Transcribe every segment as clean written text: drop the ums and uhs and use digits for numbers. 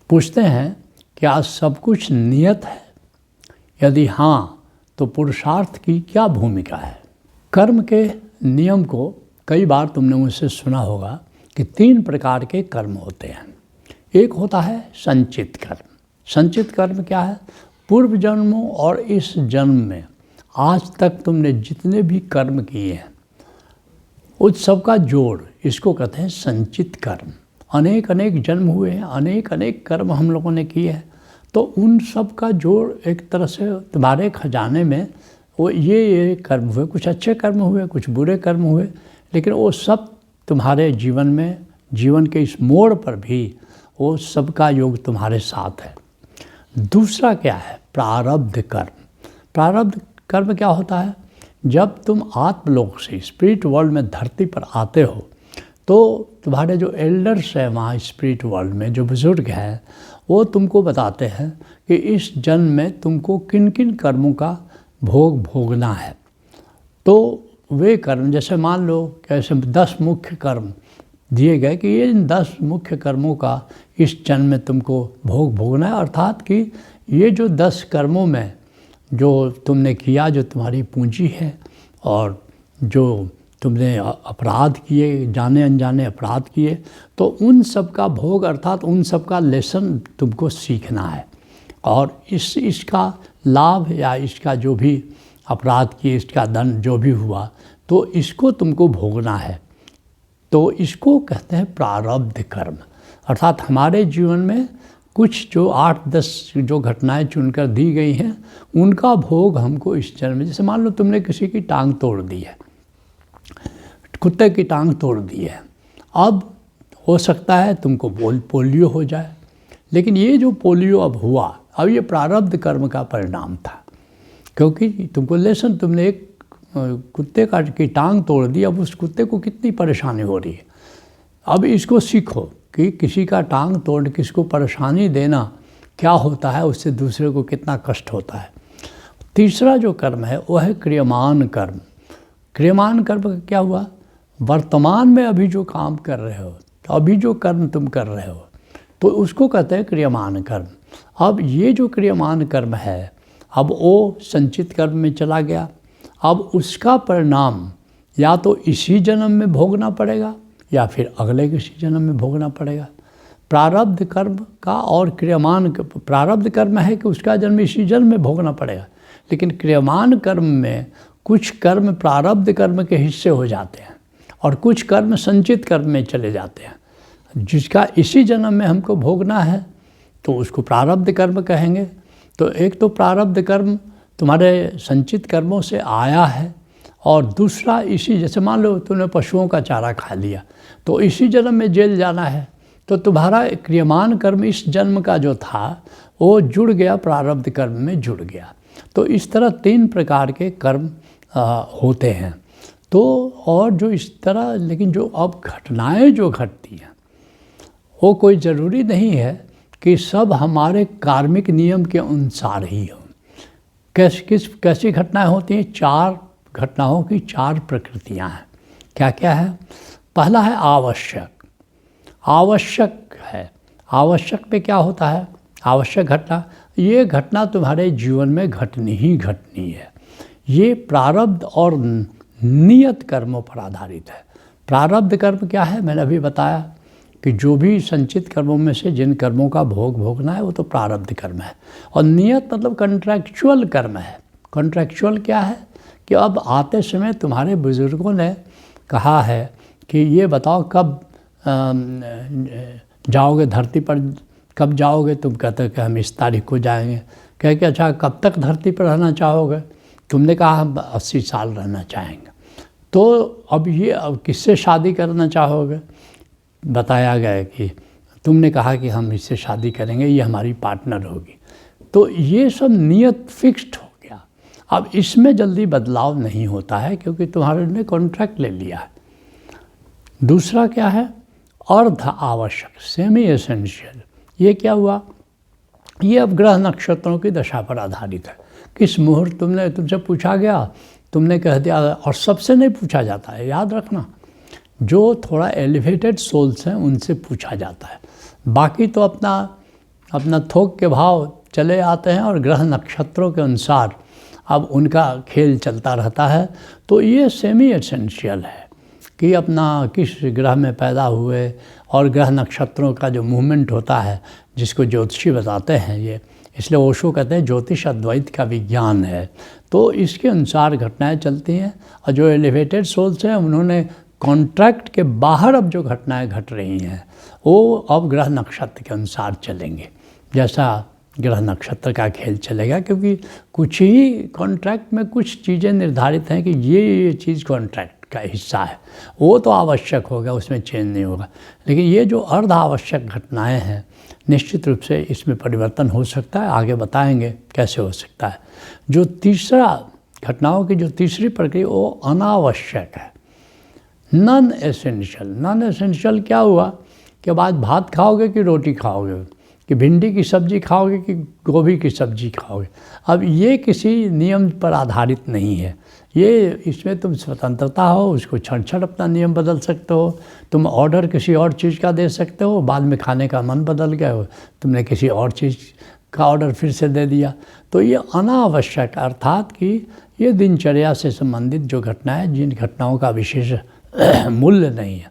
पूछते हैं कि आज सब कुछ नियत है? यदि हाँ, तो पुरुषार्थ की क्या भूमिका है? कर्म के नियम को कई बार तुमने मुझसे सुना होगा कि 3 प्रकार के कर्म होते हैं। एक होता है संचित कर्म। संचित कर्म क्या है? पूर्व जन्मों और इस जन्म में आज तक तुमने जितने भी कर्म किए हैं उस सब का जोड़, इसको कहते हैं संचित कर्म। अनेक अनेक जन्म हुए हैं, अनेक अनेक कर्म हम लोगों ने किए हैं, तो उन सब का जोड़ एक तरह से तुम्हारे खजाने में वो ये कर्म हुए। कुछ अच्छे कर्म हुए, कुछ बुरे कर्म हुए, लेकिन वो सब तुम्हारे जीवन में, जीवन के इस मोड़ पर भी वो सब का योग तुम्हारे साथ है। दूसरा क्या है? प्रारब्ध कर्म। प्रारब्ध कर्म क्या होता है? जब तुम आत्मलोक से, स्पिरिट वर्ल्ड में धरती पर आते हो, तो तुम्हारे जो एल्डर्स हैं वहाँ स्पिरिट वर्ल्ड में, जो बुजुर्ग हैं, वो तुमको बताते हैं कि इस जन्म में तुमको किन किन कर्मों का भोग भोगना है। तो वे कर्म, जैसे मान लो कैसे 10 मुख्य कर्म दिए गए कि ये इन 10 मुख्य कर्मों का इस जन्म में तुमको भोग भोगना है। अर्थात कि ये जो 10 कर्मों में जो तुमने किया, जो तुम्हारी पूंजी है, और जो तुमने अपराध किए, जाने अनजाने अपराध किए, तो उन सब का भोग, अर्थात उन सब का लेसन तुमको सीखना है। और इसका लाभ या इसका जो भी अपराध किए, इसका दंड जो भी हुआ, तो इसको तुमको भोगना है। तो इसको कहते हैं प्रारब्ध कर्म। अर्थात हमारे जीवन में कुछ जो 8-10 जो घटनाएं चुनकर दी गई हैं, उनका भोग हमको इस जन्म में, जैसे मान लो तुमने किसी की टांग तोड़ दी है, कुत्ते की टांग तोड़ दी है, अब हो सकता है तुमको पोलियो हो जाए, लेकिन ये जो पोलियो अब हुआ, अब ये प्रारब्ध कर्म का परिणाम था, क्योंकि तुमको लेसन, तुमने एक कुत्ते की टांग तोड़ दी, अब उस कुत्ते को कितनी परेशानी हो रही है। अब इसको सीखो कि किसी का टांग तोड़ किसको परेशानी देना क्या होता है, उससे दूसरे को कितना कष्ट होता है। तीसरा जो कर्म है वो है क्रियमान कर्म। क्रियमान कर्म का क्या हुआ? वर्तमान में अभी जो काम कर रहे हो, तो अभी जो कर्म तुम कर रहे हो, तो उसको कहते हैं क्रियमान कर्म। अब ये जो क्रियमान कर्म है, अब वो संचित कर्म में चला गया। अब उसका परिणाम या तो इसी जन्म में भोगना पड़ेगा या फिर अगले किसी जन्म में भोगना पड़ेगा। प्रारब्ध कर्म का और क्रियमान, प्रारब्ध कर्म है कि उसका जन्म इसी जन्म में भोगना पड़ेगा, लेकिन क्रियमान कर्म में कुछ कर्म प्रारब्ध कर्म के हिस्से हो जाते हैं और कुछ कर्म संचित कर्म में चले जाते हैं। जिसका इसी जन्म में हमको भोगना है तो उसको प्रारब्ध कर्म कहेंगे। तो एक तो प्रारब्ध कर्म तुम्हारे संचित कर्मों से आया है, और दूसरा इसी, जैसे मान लो तुमने पशुओं का चारा खा लिया, तो इसी जन्म में जेल जाना है, तो तुम्हारा क्रियमान कर्म इस जन्म का जो था वो जुड़ गया, प्रारब्ध कर्म में जुड़ गया। तो इस तरह 3 प्रकार के कर्म होते हैं। तो और जो इस तरह, लेकिन जो अब घटनाएं जो घटती हैं वो कोई ज़रूरी नहीं है कि सब हमारे कार्मिक नियम के अनुसार ही हो। कैसी घटनाएं होती हैं? 4 घटनाओं की 4 प्रकृतियां हैं। क्या क्या है? पहला है आवश्यक। आवश्यक है, आवश्यक पे क्या होता है? आवश्यक घटना, ये घटना तुम्हारे जीवन में घटनी ही घटनी है। ये प्रारब्ध और नियत कर्मों पर आधारित है। प्रारब्ध कर्म क्या है? मैंने अभी बताया कि जो भी संचित कर्मों में से जिन कर्मों का भोग भोगना है वो तो प्रारब्ध कर्म है। और नियत मतलब कॉन्ट्रैक्चुअल कर्म है। कॉन्ट्रैक्चुअल क्या है? कि अब आते समय तुम्हारे बुजुर्गों ने कहा है कि ये बताओ कब जाओगे धरती पर, कब जाओगे? तुम कहते हो कि हम इस तारीख को जाएंगे। कह के अच्छा कब तक धरती पर रहना चाहोगे? तुमने कहा हम 80 साल रहना चाहेंगे। तो अब ये, अब किससे शादी करना चाहोगे? बताया गया कि तुमने कहा कि हम इससे शादी करेंगे, ये हमारी पार्टनर होगी। तो ये सब नियत फिक्स्ड हो गया। अब इसमें जल्दी बदलाव नहीं होता है क्योंकि तुम्हारे ने कॉन्ट्रैक्ट ले लिया है। दूसरा क्या है? अर्ध आवश्यक, सेमी एसेंशियल। ये क्या हुआ? ये अब ग्रह नक्षत्रों की दशा पर आधारित है। किस मुहूर्त तुमसे पूछा गया, तुमने कह दिया, और सबसे नहीं पूछा जाता है, याद रखना। जो थोड़ा एलिवेटेड सोल्स हैं उनसे पूछा जाता है। बाकी तो अपना अपना थोक के भाव चले आते हैं और ग्रह नक्षत्रों के अनुसार अब उनका खेल चलता रहता है। तो ये सेमी एसेंशियल है कि अपना किस ग्रह में पैदा हुए और ग्रह नक्षत्रों का जो मूवमेंट होता है, जिसको ज्योतिषी बताते हैं, ये इसलिए ओशो कहते हैं ज्योतिष अद्वैत का विज्ञान है। तो इसके अनुसार घटनाएं चलती हैं। और जो एलिवेटेड सोल्स हैं उन्होंने कॉन्ट्रैक्ट के बाहर अब जो घटनाएं घट रही हैं वो अब ग्रह नक्षत्र के अनुसार चलेंगे, जैसा ग्रह नक्षत्र का खेल चलेगा। क्योंकि कुछ ही कॉन्ट्रैक्ट में कुछ चीज़ें निर्धारित हैं कि ये चीज़ कॉन्ट्रैक्ट का हिस्सा है, वो तो आवश्यक होगा, उसमें चेंज नहीं होगा। लेकिन ये जो अर्ध आवश्यक घटनाएं हैं, निश्चित रूप से इसमें परिवर्तन हो सकता है, आगे बताएंगे कैसे हो सकता है। जो तीसरा घटनाओं की जो तीसरी प्रक्रिया वो अनावश्यक है, नॉन एसेंशियल। नॉन एसेंशियल क्या हुआ कि बाद भात खाओगे कि रोटी खाओगे, कि भिंडी की सब्ज़ी खाओगे कि गोभी की सब्ज़ी खाओगे। अब ये किसी नियम पर आधारित नहीं है, ये इसमें तुम स्वतंत्रता हो, उसको क्षण क्षण अपना नियम बदल सकते हो। तुम ऑर्डर किसी और चीज़ का दे सकते हो, बाद में खाने का मन बदल गया हो, तुमने किसी और चीज़ का ऑर्डर फिर से दे दिया। तो ये अनावश्यक, अर्थात कि ये दिनचर्या से संबंधित जो घटनाएं, जिन घटनाओं का विशेष मूल्य नहीं है।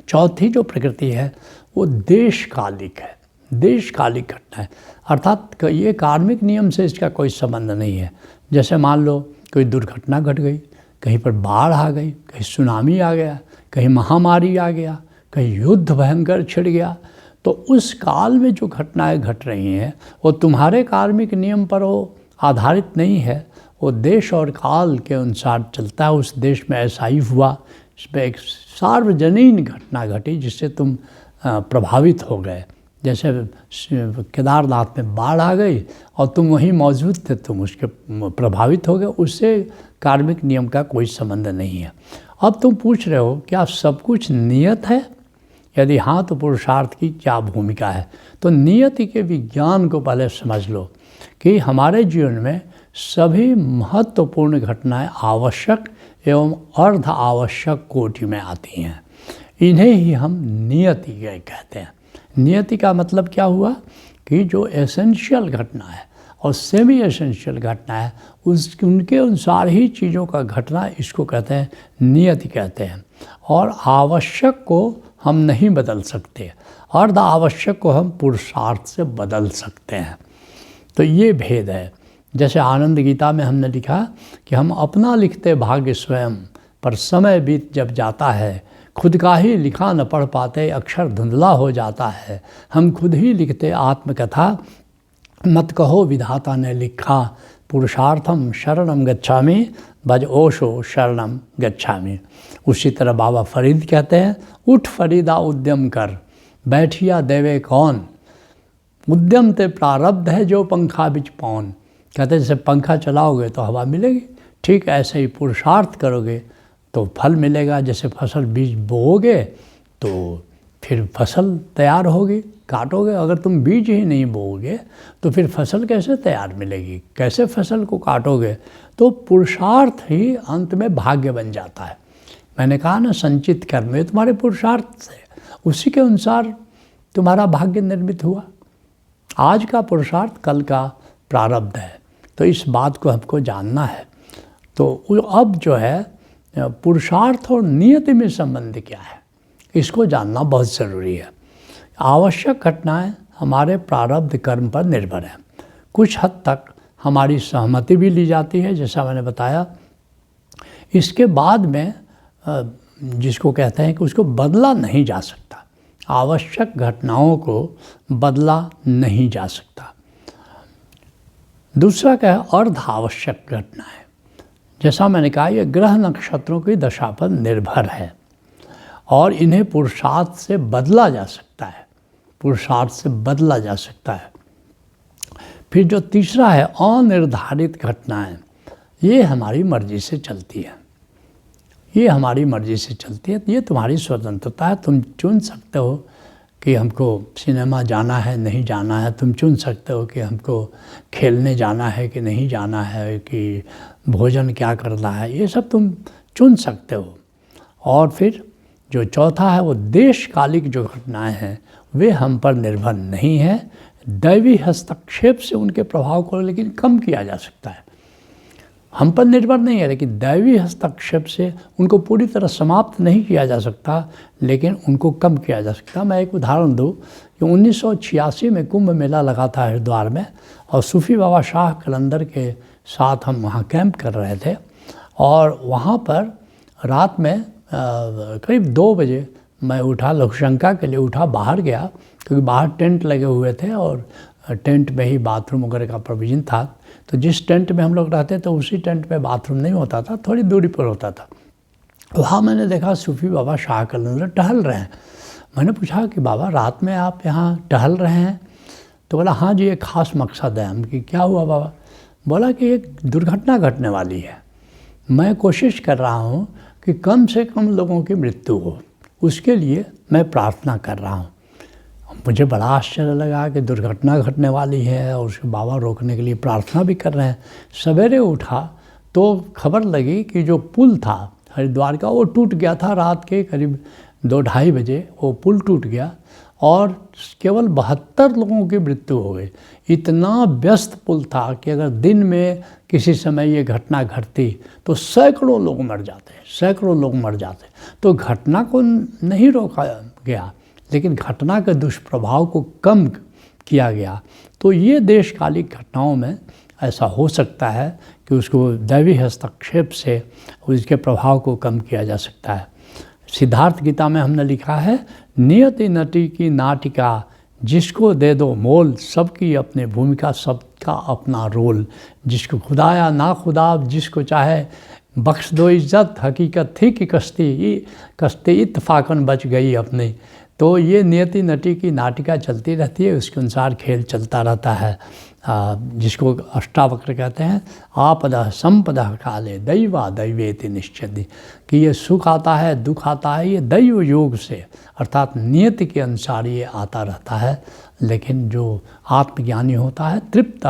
चौथी जो प्रकृति है वो देशकालिक है, देशकालिक घटना है, अर्थात ये कार्मिक नियम से इसका कोई संबंध नहीं है। जैसे मान लो कोई दुर्घटना घट गई, कहीं पर बाढ़ आ गई, कहीं सुनामी आ गया, कहीं महामारी आ गया, कहीं युद्ध भयंकर छिड़ गया, तो उस काल में जो घटनाएं घट रही हैं वो तुम्हारे कार्मिक नियम पर वो आधारित नहीं है, वो देश और काल के अनुसार चलता है। उस देश में ऐसा ही हुआ, इसमें एक सार्वजनीन घटना घटी जिससे तुम प्रभावित हो गए। जैसे केदारनाथ में बाढ़ आ गई और तुम वहीं मौजूद थे, तुम उसके प्रभावित हो गए, उससे कार्मिक नियम का कोई संबंध नहीं है। अब तुम पूछ रहे हो क्या सब कुछ नियत है? यदि हाँ तो पुरुषार्थ की क्या भूमिका है? तो नियति के विज्ञान को पहले समझ लो कि हमारे जीवन में सभी महत्वपूर्ण घटनाएं आवश्यक एवं अर्ध आवश्यक कोटि में आती हैं। इन्हें ही हम नियति कहते हैं। नियति का मतलब क्या हुआ कि जो एसेंशियल घटना है और सेमी एसेंशियल घटना है, उनके अनुसार ही चीज़ों का घटना, इसको कहते हैं नियति कहते हैं। और आवश्यक को हम नहीं बदल सकते, अर्ध आवश्यक को हम पुरुषार्थ से बदल सकते हैं। तो ये भेद है। जैसे आनंद गीता में हमने लिखा कि हम अपना लिखते भाग्य स्वयं, पर समय बीत जब जाता है, खुद का ही लिखा न पढ़ पाते, अक्षर धुंधला हो जाता है। हम खुद ही लिखते आत्मकथा, मत कहो विधाता ने लिखा, पुरुषार्थम शरणम गच्छामि, भज ओशो शरणम गच्छामि। उसी तरह बाबा फरीद कहते हैं, उठ फरीदा उद्यम कर, बैठिया देवे कौन, उद्यम ते प्रारब्ध है जो पंखा बिच पौन। कहते हैं जैसे पंखा चलाओगे तो हवा मिलेगी, ठीक ऐसे ही पुरुषार्थ करोगे तो फल मिलेगा। जैसे फसल बीज बोओगे तो फिर फसल तैयार होगी, काटोगे। अगर तुम बीज ही नहीं बोओगे तो फिर फसल कैसे तैयार मिलेगी, कैसे फसल को काटोगे? तो पुरुषार्थ ही अंत में भाग्य बन जाता है। मैंने कहा ना, संचित कर्म, ये तुम्हारे पुरुषार्थ से, उसी के अनुसार तुम्हारा भाग्य निर्मित हुआ। आज का पुरुषार्थ कल का प्रारब्ध है, तो इस बात को हमको जानना है। तो अब जो है पुरुषार्थ और नियति में संबंध क्या है, इसको जानना बहुत ज़रूरी है। आवश्यक घटनाएं हमारे प्रारब्ध कर्म पर निर्भर है। कुछ हद तक हमारी सहमति भी ली जाती है, जैसा मैंने बताया। इसके बाद में जिसको कहते हैं कि उसको बदला नहीं जा सकता, आवश्यक घटनाओं को बदला नहीं जा सकता। दूसरा क्या है, अर्ध आवश्यक घटनाएं। जैसा मैंने कहा, ये ग्रह नक्षत्रों की दशा पर निर्भर है और इन्हें पुरुषार्थ से बदला जा सकता है, पुरुषार्थ से बदला जा सकता है। फिर जो तीसरा है, अनिर्धारित घटनाएं, ये हमारी मर्जी से चलती है, ये हमारी मर्जी से चलती है। ये तुम्हारी स्वतंत्रता है, तुम चुन सकते हो कि हमको सिनेमा जाना है नहीं जाना है, तुम चुन सकते हो कि हमको खेलने जाना है कि नहीं जाना है, कि भोजन क्या करना है, ये सब तुम चुन सकते हो। और फिर जो चौथा है वो देशकालिक जो घटनाएं हैं वे हम पर निर्भर नहीं है, दैवी हस्तक्षेप से उनके प्रभाव को लेकिन कम किया जा सकता है। हम पर निर्भर नहीं है, लेकिन दैवी हस्तक्षेप से उनको पूरी तरह समाप्त नहीं किया जा सकता, लेकिन उनको कम किया जा सकता। मैं एक उदाहरण दूँ कि 1986 में कुंभ मेला लगा था हरिद्वार में, और सूफी बाबा शाह कलंदर के साथ हम वहाँ कैंप कर रहे थे, और वहाँ पर रात में करीब 2 बजे मैं उठा, लघुशंका के लिए उठा, बाहर गया, क्योंकि बाहर टेंट लगे हुए थे और टेंट में ही बाथरूम वगैरह का प्रोविज़न था। तो जिस टेंट में हम लोग रहते तो उसी टेंट में बाथरूम नहीं होता था, थोड़ी दूरी पर होता था। वहाँ मैंने देखा सूफी बाबा शाह कलंदर टहल रहे हैं। मैंने पूछा कि बाबा रात में आप यहाँ टहल रहे हैं? तो बोला हाँ जी, एक ख़ास मकसद है हम। कि क्या हुआ बाबा? बोला कि एक दुर्घटना घटने वाली है, मैं कोशिश कर रहा हूँ कि कम से कम लोगों की मृत्यु हो, उसके लिए मैं प्रार्थना कर रहा हूँ। मुझे बड़ा आश्चर्य लगा कि दुर्घटना घटने वाली है और उसके बाबा रोकने के लिए प्रार्थना भी कर रहे हैं। सवेरे उठा तो खबर लगी कि जो पुल था हरिद्वार का, वो टूट गया था। रात के करीब 2-2:30 बजे वो पुल टूट गया और केवल 72 लोगों की मृत्यु हो गई। इतना व्यस्त पुल था कि अगर दिन में किसी समय ये घटना घटती तो सैकड़ों लोग मर जाते, सैकड़ों लोग मर जाते। तो घटना को नहीं रोका गया, लेकिन घटना के दुष्प्रभाव को कम किया गया। तो ये देशकालिक घटनाओं में ऐसा हो सकता है कि उसको दैवी हस्तक्षेप से उसके प्रभाव को कम किया जा सकता है। सिद्धार्थ गीता में हमने लिखा है, नियति नटी की नाटिका, जिसको दे दो मोल, सबकी अपनी भूमिका, सबका अपना रोल। जिसको खुदाया ना खुदा, जिसको चाहे बख्श दो इज्जत, हकीकत थी कि कश्ती इत्तफाकन बच गई अपनी। तो ये नियति नटी की नाटिका चलती रहती है, उसके अनुसार खेल चलता रहता है। जिसको अष्टावक्र कहते हैं, आपदा संपदा काले दैवा दैवेति निश्चति, कि ये सुख आता है दुख आता है, ये दैव योग से अर्थात नियति के अनुसार ये आता रहता है। लेकिन जो आत्मज्ञानी होता है, तृप्त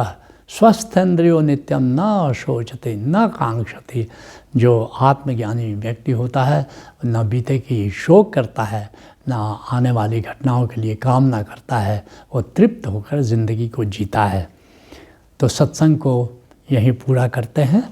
स्वस्थेन्द्रियो नित्यम न शोचते न कांक्षति, जो आत्मज्ञानी व्यक्ति होता है न बीते की शोक करता है, ना आने वाली घटनाओं के लिए कामना करता है, वो तृप्त होकर ज़िंदगी को जीता है। तो सत्संग को यहीं पूरा करते हैं।